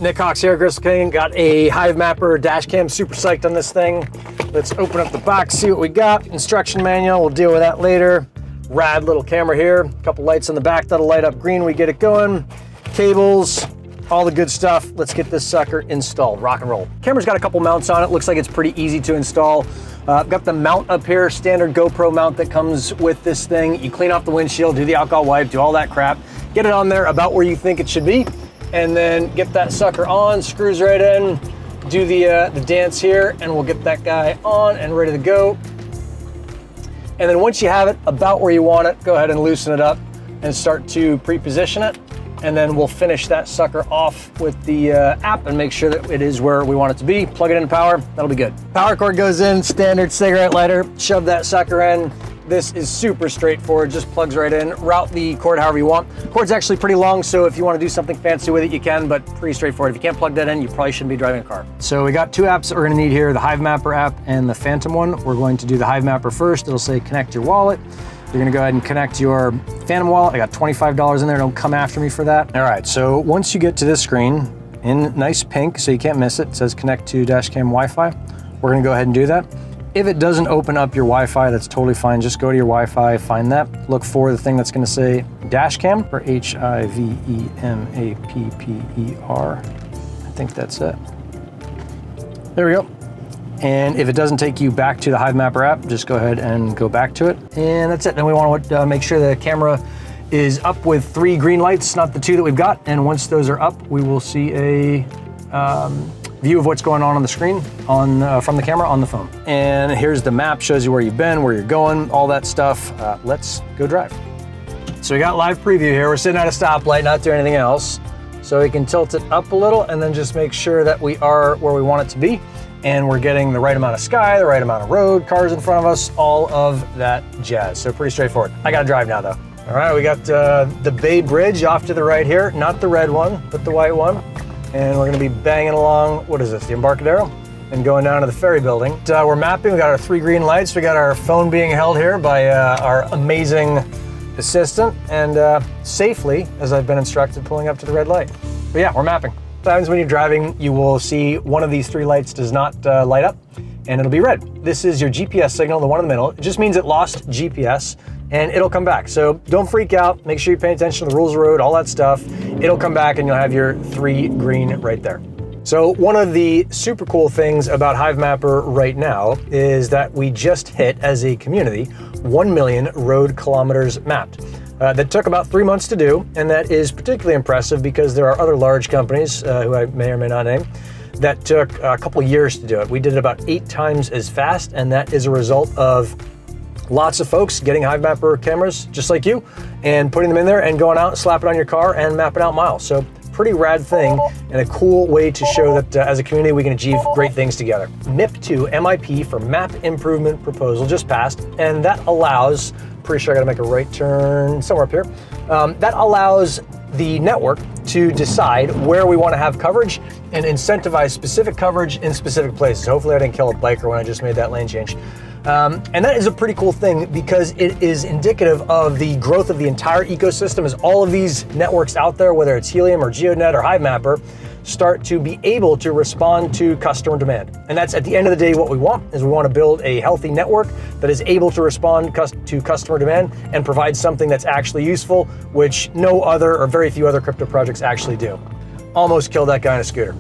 Nick Hawks here, Gristle King. Got a Hivemapper dash cam, super psyched on this thing. Let's open up the box, see what we got. Instruction manual, we'll deal with that later. Rad little camera here. A couple lights in the back that'll light up green, we get it going. Cables, all the good stuff. Let's get this sucker installed, rock and roll. Camera's got a couple mounts on it. Looks like it's pretty easy to install. I've got the mount up here, standard GoPro mount that comes with this thing. You clean off the windshield, do the alcohol wipe, do all that crap. Get it on there about where you think it should be, and then get that sucker on, screws right in, do the dance here, and we'll get that guy on and ready to go. And then once you have it about where you want it, go ahead and loosen it up and start to pre-position it. And then we'll finish that sucker off with the app and make sure that it is where we want it to be. Plug it into power, that'll be good. Power cord goes in, standard cigarette lighter, shove that sucker in. This is super straightforward, just plugs right in. Route the cord however you want. Cord's actually pretty long, so if you want to do something fancy with it, you can, but pretty straightforward. If you can't plug that in, you probably shouldn't be driving a car. So we got two apps that we're gonna need here, the Hivemapper app and the Phantom one. We're going to do the Hivemapper first. It'll say connect your wallet. You're gonna go ahead and connect your Phantom wallet. I got $25 in there, don't come after me for that. All right, so once you get to this screen, in nice pink, so you can't miss it, it says connect to dashcam Wi-Fi. We're gonna go ahead and do that. If it doesn't open up your Wi-Fi, that's totally fine. Just go to your Wi-Fi, find that. Look for the thing that's gonna say dashcam, or Hivemapper. I think that's it. There we go. And if it doesn't take you back to the Hivemapper app, just go ahead and go back to it. And that's it. Then we want to make sure the camera is up with 3 green lights, not the 2 that we've got. And once those are up, we will see a view of what's going on the screen from the camera on the phone. And here's the map, shows you where you've been, where you're going, all that stuff. Let's go drive. So we got live preview here. We're sitting at a stoplight, not doing anything else. So we can tilt it up a little and then just make sure that we are where we want it to be. And we're getting the right amount of sky, the right amount of road, cars in front of us, all of that jazz. So pretty straightforward. I gotta drive now though. All right, we got the Bay Bridge off to the right here, not the red one, but the white one. And we're gonna be banging along, what is this, the Embarcadero? And going down to the ferry building. We're mapping, we got our 3 green lights. We got our phone being held here by our amazing assistant, and safely, as I've been instructed, pulling up to the red light. But yeah, we're mapping. Sometimes when you're driving, you will see one of these 3 lights does not light up, and it'll be red. This is your GPS signal, the one in the middle. It just means it lost GPS, and it'll come back. So don't freak out. Make sure you pay attention to the rules of the road, all that stuff. It'll come back, and you'll have your 3 green right there. So one of the super cool things about Hivemapper right now is that we just hit, as a community, 1 million road kilometers mapped. That took about 3 months to do, and that is particularly impressive because there are other large companies, who I may or may not name, that took a couple years to do it. We did it about 8 times as fast, and that is a result of lots of folks getting Hivemapper cameras, just like you, and putting them in there and going out, slapping on your car and mapping out miles. So pretty rad thing, and a cool way to show that as a community we can achieve great things together. MIP2 MIP for Map Improvement Proposal just passed, and that allows, pretty sure I gotta make a right turn somewhere up here. That allows the network to decide where we want to have coverage and incentivize specific coverage in specific places. Hopefully I didn't kill a biker when I just made that lane change. And that is a pretty cool thing because it is indicative of the growth of the entire ecosystem as all of these networks out there, whether it's Helium or GeoNet or Hivemapper, start to be able to respond to customer demand. And that's, at the end of the day, what we want, is we want to build a healthy network that is able to respond to customer demand and provide something that's actually useful, which no other or very few other crypto projects actually do. Almost killed that guy in a scooter.